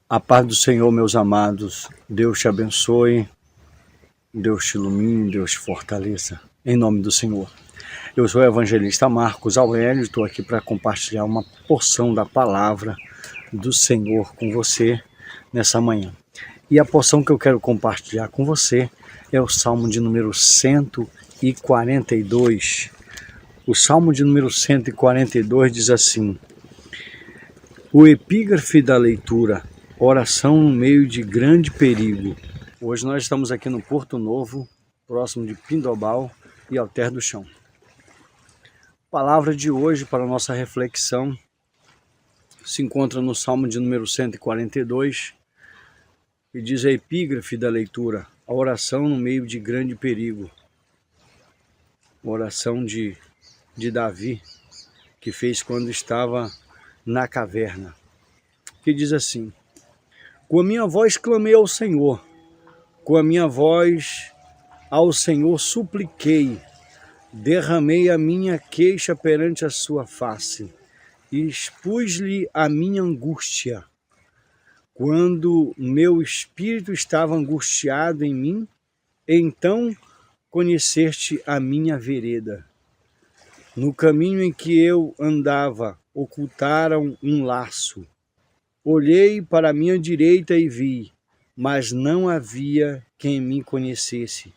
A paz do Senhor, meus amados. Deus te abençoe, Deus te ilumine, Deus te fortaleça. Em nome do Senhor. Eu sou o evangelista Marcos Aurélio, estou aqui para compartilhar uma porção da palavra do Senhor com você nessa manhã. E a porção que eu quero compartilhar com você é o Salmo de número 142. O Salmo de número 142 diz assim: o epígrafe da leitura, oração no meio de grande perigo. Hoje nós estamos aqui no Porto Novo, próximo de Pindobal e Alter do Chão. A palavra de hoje para a nossa reflexão se encontra no Salmo de número 142 e diz a epígrafe da leitura, a oração no meio de grande perigo. A oração de Davi, que fez quando estava na caverna, que diz assim: com a minha voz clamei ao Senhor, com a minha voz ao Senhor supliquei, derramei a minha queixa perante a sua face, e expus-lhe a minha angústia. Quando meu espírito estava angustiado em mim, então conheceste a minha vereda. No caminho em que eu andava, ocultaram um laço. Olhei para a minha direita e vi, mas não havia quem me conhecesse.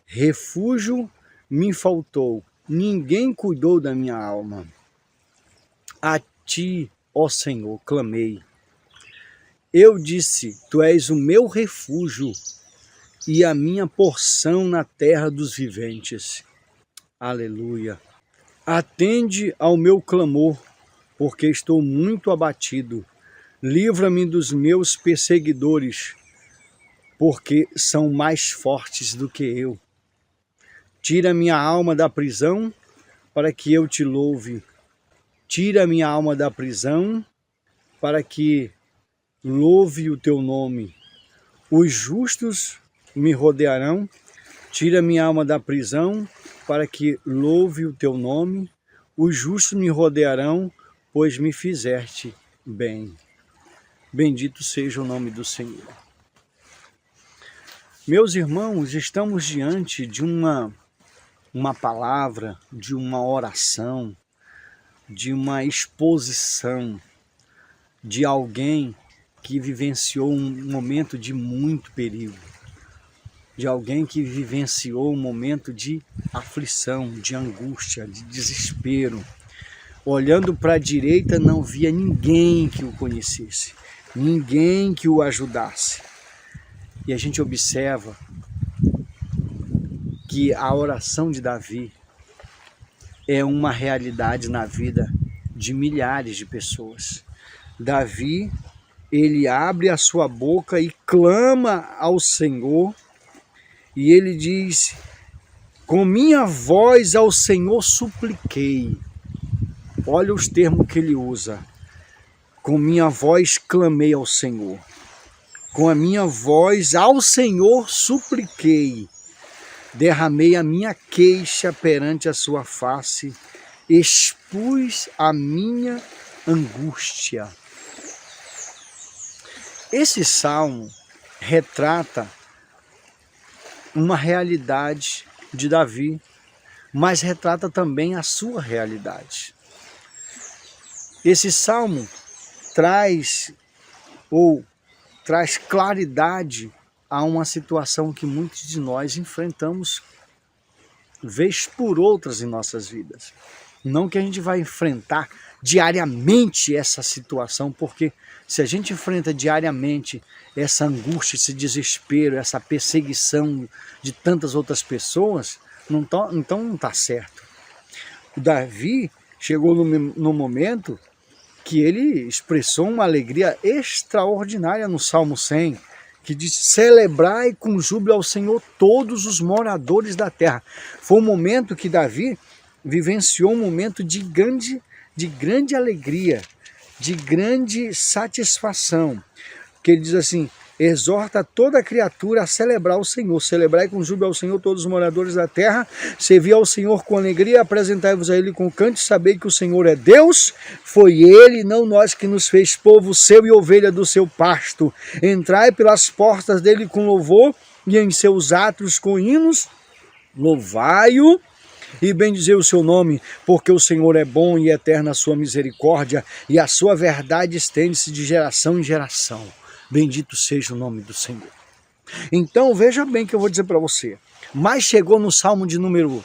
Refúgio me faltou, ninguém cuidou da minha alma. A ti, ó Senhor, clamei. Eu disse, tu és o meu refúgio e a minha porção na terra dos viventes. Aleluia. Atende ao meu clamor, porque estou muito abatido. Livra-me dos meus perseguidores, porque são mais fortes do que eu. Tira minha alma da prisão, para que eu te louve. Tira minha alma da prisão, para que louve o teu nome. Os justos me rodearão. Tira minha alma da prisão, para que louve o teu nome. Os justos me rodearão, pois me fizeste bem. Bendito seja o nome do Senhor. Meus irmãos, estamos diante de uma palavra, de uma oração, de uma exposição de alguém que vivenciou um momento de muito perigo, de alguém que vivenciou um momento de aflição, de angústia, de desespero. Olhando para a direita, não via ninguém que o conhecesse, ninguém que o ajudasse. E a gente observa que a oração de Davi é uma realidade na vida de milhares de pessoas. Davi, ele abre a sua boca e clama ao Senhor, e ele diz, com minha voz ao Senhor supliquei. Olha os termos que ele usa. Com minha voz clamei ao Senhor. Com a minha voz ao Senhor supliquei. Derramei a minha queixa perante a sua face. Expus a minha angústia. Esse salmo retrata uma realidade de Davi, mas retrata também a sua realidade. Esse salmo traz claridade a uma situação que muitos de nós enfrentamos vez por outras em nossas vidas. Não que a gente vai enfrentar diariamente essa situação, porque se a gente enfrenta diariamente essa angústia, esse desespero, essa perseguição de tantas outras pessoas, então não está certo. O Davi chegou no momento que ele expressou uma alegria extraordinária no Salmo 100, que diz, celebrai com júbilo ao Senhor todos os moradores da terra. Foi um momento que Davi vivenciou um momento de grande alegria, de grande satisfação, que ele diz assim, exorta toda criatura a celebrar o Senhor. Celebrai com júbilo ao Senhor todos os moradores da terra. Servi ao Senhor com alegria, apresentai-vos a Ele com canto, sabei que o Senhor é Deus. Foi Ele, não nós, que nos fez povo seu e ovelha do seu pasto. Entrai pelas portas dele com louvor e em seus átrios com hinos. Louvai-o e bendizei o seu nome, porque o Senhor é bom e eterna a sua misericórdia, e a sua verdade estende-se de geração em geração. Bendito seja o nome do Senhor. Então veja bem que eu vou dizer para você. Mas chegou no Salmo de número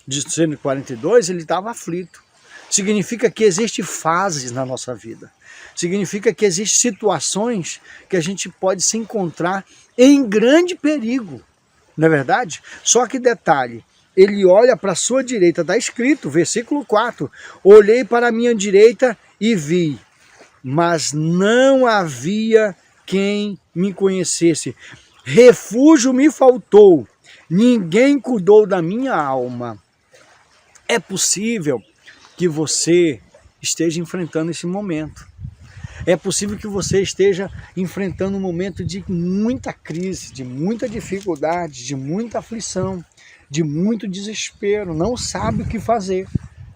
142, ele estava aflito. Significa que existem fases na nossa vida. Significa que existem situações que a gente pode se encontrar em grande perigo. Não é verdade? Só que detalhe, ele olha para a sua direita, está escrito, versículo 4. Olhei para a minha direita e vi, mas não havia quem me conhecesse. Refúgio me faltou, ninguém cuidou da minha alma. É possível que você esteja enfrentando esse momento. É possível que você esteja enfrentando um momento de muita crise, de muita dificuldade, de muita aflição, de muito desespero, não sabe o que fazer,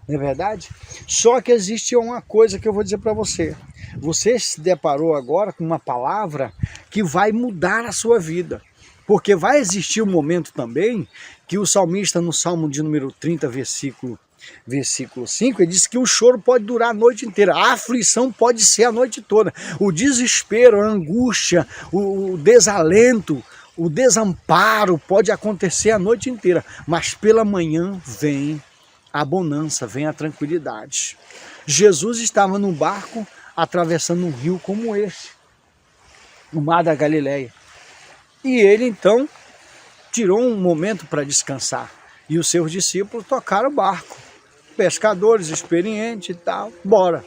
não é verdade? Só que existe uma coisa que eu vou dizer para você. Você se deparou agora com uma palavra que vai mudar a sua vida. Porque vai existir um momento também que o salmista no Salmo de número 30, versículo 5, ele diz que o choro pode durar a noite inteira, a aflição pode ser a noite toda, o desespero, a angústia, o desalento, o desamparo pode acontecer a noite inteira, mas pela manhã vem a bonança, vem a tranquilidade. Jesus estava num barco atravessando um rio como esse, o mar da Galileia, e ele então tirou um momento para descansar, e os seus discípulos tocaram o barco, pescadores experientes e tal, bora.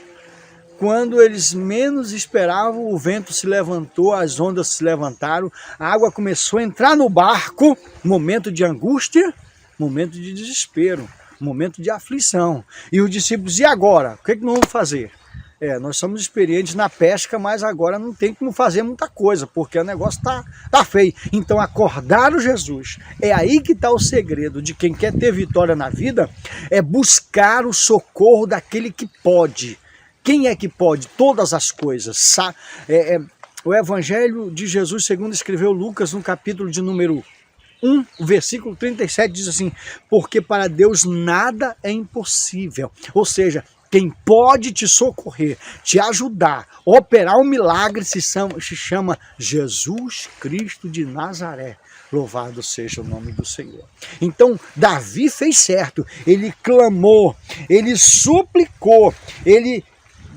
Quando eles menos esperavam, o vento se levantou, as ondas se levantaram, a água começou a entrar no barco, momento de angústia, momento de desespero, momento de aflição. E os discípulos, e agora? O que nós vamos fazer? Nós somos experientes na pesca, mas agora não tem como fazer muita coisa, porque o negócio tá feio. Então acordaram Jesus. É aí que está o segredo de quem quer ter vitória na vida, é buscar o socorro daquele que pode. Quem é que pode? Todas as coisas. O Evangelho de Jesus, segundo escreveu Lucas, no capítulo de número 1, o versículo 37, diz assim, porque para Deus nada é impossível. Ou seja, quem pode te socorrer, te ajudar, operar um milagre se chama Jesus Cristo de Nazaré. Louvado seja o nome do Senhor. Então, Davi fez certo. Ele clamou, ele suplicou, ele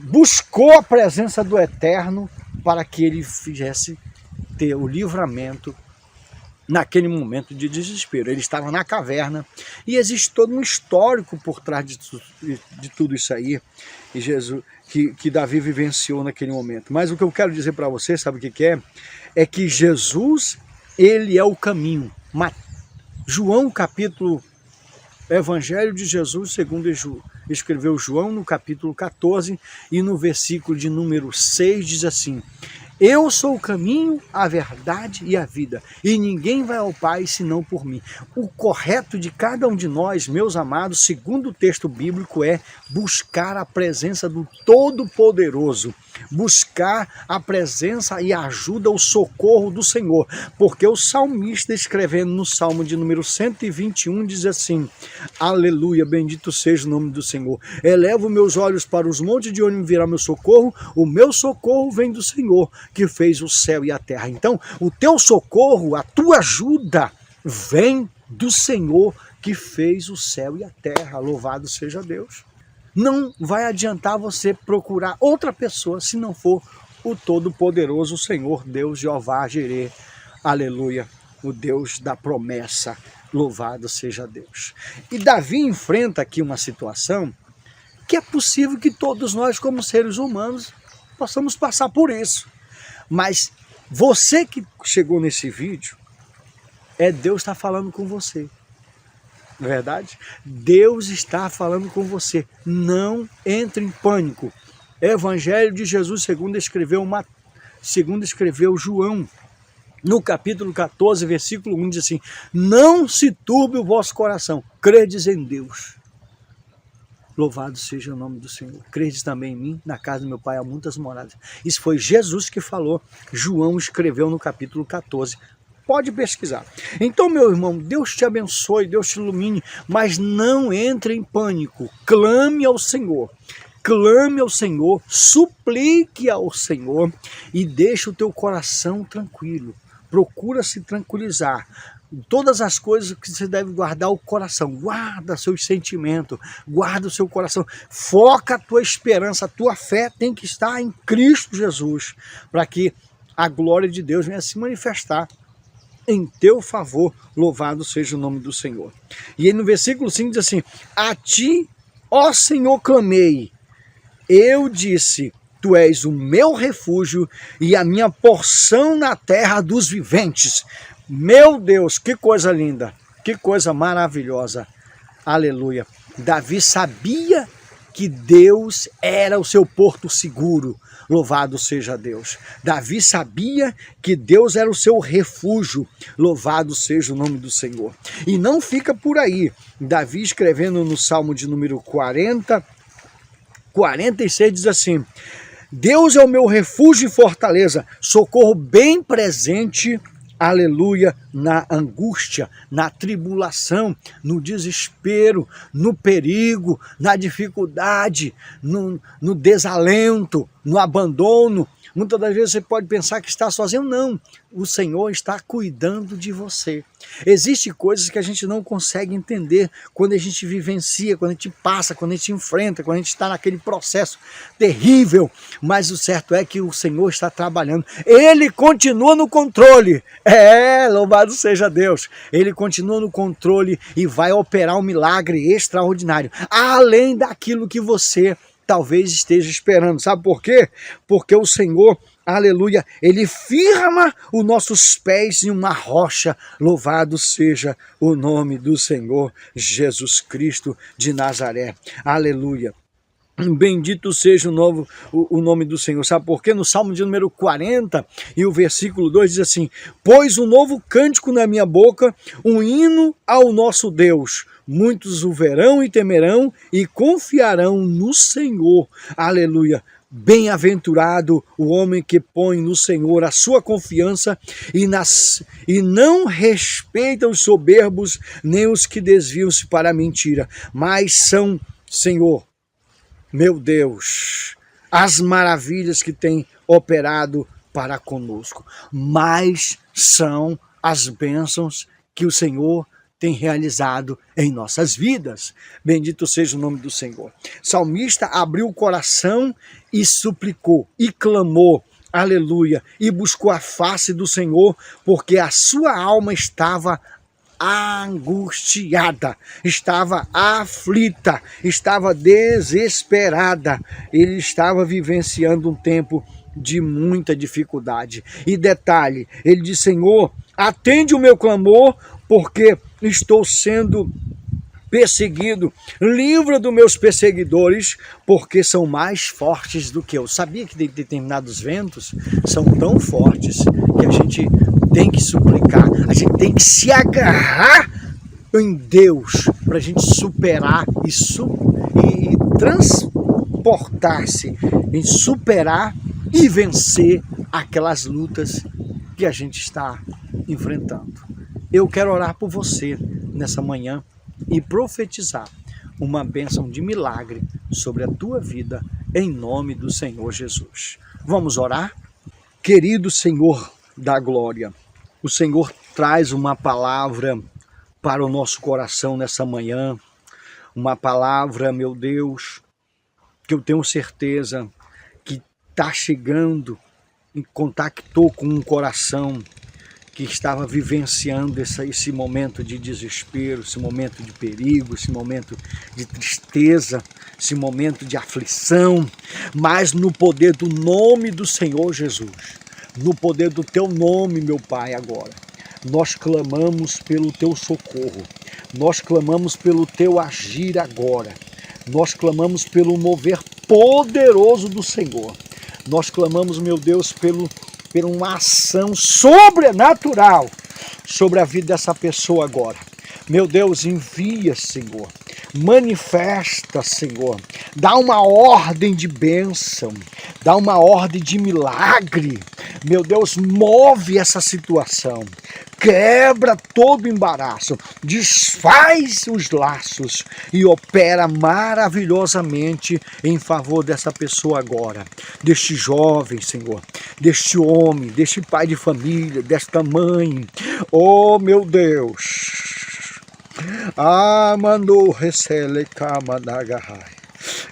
buscou a presença do Eterno para que ele fizesse ter o livramento naquele momento de desespero. Ele estava na caverna e existe todo um histórico por trás de tudo isso aí e Jesus, que Davi vivenciou naquele momento. Mas o que eu quero dizer para você, sabe o que é? É que Jesus, ele é o caminho. João capítulo, Evangelho de Jesus, segundo escreveu João, no capítulo 14 e no versículo de número 6 diz assim, eu sou o caminho, a verdade e a vida, e ninguém vai ao Pai senão por mim. O correto de cada um de nós, meus amados, segundo o texto bíblico, é buscar a presença do Todo-Poderoso, buscar a presença e a ajuda, o socorro do Senhor, porque o salmista, escrevendo no Salmo de número 121, diz assim, aleluia, bendito seja o nome do Senhor, elevo meus olhos para os montes de onde me virá meu socorro, o meu socorro vem do Senhor, que fez o céu e a terra. Então, o teu socorro, a tua ajuda, vem do Senhor que fez o céu e a terra. Louvado seja Deus. Não vai adiantar você procurar outra pessoa se não for o Todo-Poderoso, o Senhor, Deus Jeová Jireh. Aleluia, o Deus da promessa. Louvado seja Deus. E Davi enfrenta aqui uma situação que é possível que todos nós, como seres humanos, possamos passar por isso. Mas você que chegou nesse vídeo, Deus está falando com você. Não é verdade? Deus está falando com você. Não entre em pânico. Evangelho de Jesus, segundo escreveu segundo escreveu João. No capítulo 14, versículo 1, diz assim: não se turbe o vosso coração, credes em Deus. Louvado seja o nome do Senhor. Credes também em mim, na casa do meu pai há muitas moradas. Isso foi Jesus que falou, João escreveu no capítulo 14. Pode pesquisar. Então, meu irmão, Deus te abençoe, Deus te ilumine, mas não entre em pânico. Clame ao Senhor. Clame ao Senhor, suplique ao Senhor e deixe o teu coração tranquilo. Procura se tranquilizar. Todas as coisas que você deve guardar o coração, guarda seus sentimentos, guarda o seu coração, foca a tua esperança, a tua fé tem que estar em Cristo Jesus, para que a glória de Deus venha se manifestar em teu favor. Louvado seja o nome do Senhor. E aí no versículo 5 diz assim: a ti, ó Senhor, clamei, eu disse, tu és o meu refúgio e a minha porção na terra dos viventes. Meu Deus, que coisa linda, que coisa maravilhosa, aleluia. Davi sabia que Deus era o seu porto seguro, louvado seja Deus. Davi sabia que Deus era o seu refúgio, louvado seja o nome do Senhor. E não fica por aí, Davi escrevendo no Salmo de número 46 diz assim: Deus é o meu refúgio e fortaleza, socorro bem presente, aleluia, na angústia, na tribulação, no desespero, no perigo, na dificuldade, no desalento, no abandono. Muitas das vezes você pode pensar que está sozinho. Não, o Senhor está cuidando de você. Existem coisas que a gente não consegue entender quando a gente vivencia, quando a gente passa, quando a gente enfrenta, quando a gente está naquele processo terrível. Mas o certo é que o Senhor está trabalhando. Ele continua no controle. Louvado seja Deus. Ele continua no controle e vai operar um milagre extraordinário, além daquilo que você talvez esteja esperando. Sabe por quê? Porque o Senhor, aleluia, Ele firma os nossos pés em uma rocha. Louvado seja o nome do Senhor Jesus Cristo de Nazaré. Aleluia. Bendito seja o nome do Senhor. Sabe por quê? No Salmo de número 40 e o versículo 2 diz assim: pôs um novo cântico na minha boca, um hino ao nosso Deus. Muitos o verão e temerão e confiarão no Senhor. Aleluia. Bem-aventurado o homem que põe no Senhor a sua confiança e não respeita os soberbos, nem os que desviam-se para a mentira, mas são, Senhor, meu Deus, as maravilhas que tem operado para conosco, mas são as bênçãos que o Senhor tem realizado em nossas vidas. Bendito seja o nome do Senhor. Salmista abriu o coração e suplicou e clamou, aleluia, e buscou a face do Senhor, porque a sua alma estava angustiada, estava aflita, estava desesperada. Ele estava vivenciando um tempo de muita dificuldade. E detalhe, ele disse: Senhor, atende o meu clamor, porque estou sendo perseguido, livra dos meus perseguidores, porque são mais fortes do que eu. Sabia que determinados ventos são tão fortes que a gente tem que suplicar, a gente tem que se agarrar em Deus para a gente superar e transportar-se, em superar e vencer aquelas lutas que a gente está enfrentando. Eu quero orar por você nessa manhã e profetizar uma bênção de milagre sobre a tua vida, em nome do Senhor Jesus. Vamos orar? Querido Senhor da glória, o Senhor traz uma palavra para o nosso coração nessa manhã, uma palavra, meu Deus, que eu tenho certeza que está chegando e contactou com um coração que estava vivenciando esse momento de desespero, esse momento de perigo, esse momento de tristeza, esse momento de aflição, mas no poder do nome do Senhor Jesus, no poder do teu nome, meu Pai, agora, nós clamamos pelo teu socorro, nós clamamos pelo teu agir agora, nós clamamos pelo mover poderoso do Senhor, nós clamamos, meu Deus, pelo opera uma ação sobrenatural sobre a vida dessa pessoa agora. Meu Deus, envia, Senhor. Manifesta, Senhor. Dá uma ordem de bênção. Dá uma ordem de milagre. Meu Deus, move essa situação. Quebra todo o embaraço. Desfaz os laços e opera maravilhosamente em favor dessa pessoa agora. Deste jovem, Senhor. Deste homem, deste pai de família, desta mãe. Oh, meu Deus. Mandou recele kamadagahai.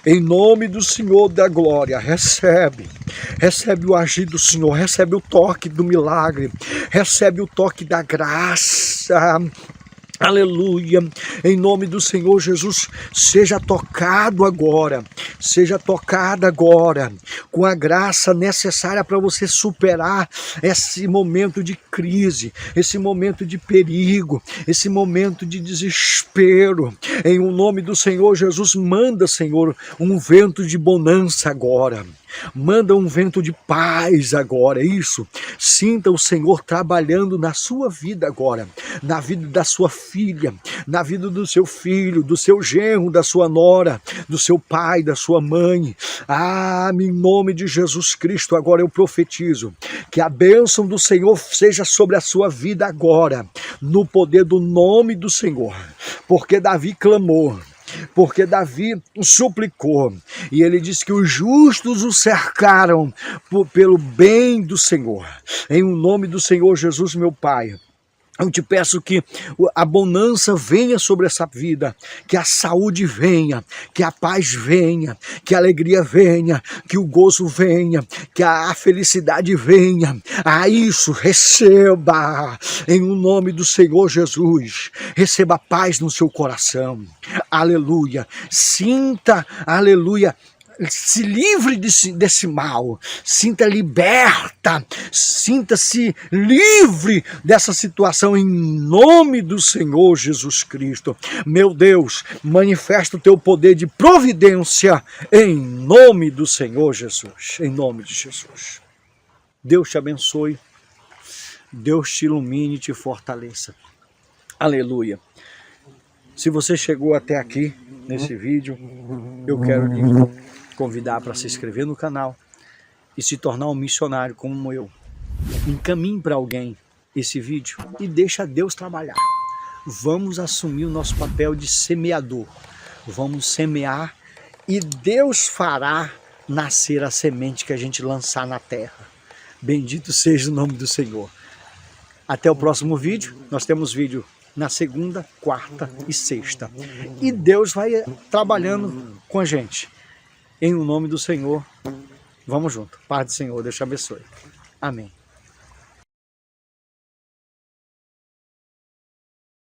Em nome do Senhor da glória, recebe o agir do Senhor, recebe o toque do milagre, recebe o toque da graça. Aleluia, em nome do Senhor Jesus, seja tocado agora, seja tocada agora, com a graça necessária para você superar esse momento de crise, esse momento de perigo, esse momento de desespero. Em nome do Senhor Jesus, manda, Senhor, um vento de bonança agora. Manda um vento de paz agora, isso. Sinta o Senhor trabalhando na sua vida agora, na vida da sua filha, na vida do seu filho, do seu genro, da sua nora, do seu pai, da sua mãe. Em nome de Jesus Cristo, agora eu profetizo que a bênção do Senhor seja sobre a sua vida agora, no poder do nome do Senhor, porque Davi clamou. Porque Davi suplicou, e ele disse que os justos o cercaram pelo bem do Senhor. Em nome do Senhor Jesus, meu Pai, eu te peço que a bonança venha sobre essa vida, que a saúde venha, que a paz venha, que a alegria venha, que o gozo venha, que a felicidade venha. Isso, receba, em nome do Senhor Jesus, receba paz no seu coração. Aleluia, sinta, aleluia, se livre desse mal, sinta liberta, sinta-se livre dessa situação em nome do Senhor Jesus Cristo. Meu Deus, manifesta o teu poder de providência em nome do Senhor Jesus, em nome de Jesus. Deus te abençoe, Deus te ilumine e te fortaleça. Aleluia. Se você chegou até aqui nesse vídeo, eu quero lhe convidar para se inscrever no canal e se tornar um missionário como eu. Encaminhe para alguém esse vídeo e deixa Deus trabalhar. Vamos assumir o nosso papel de semeador. Vamos semear e Deus fará nascer a semente que a gente lançar na terra. Bendito seja o nome do Senhor. Até o próximo vídeo. Nós temos vídeo na segunda, quarta e sexta. E Deus vai trabalhando com a gente. Em nome do Senhor, vamos junto. Paz do Senhor, Deus te abençoe. Amém.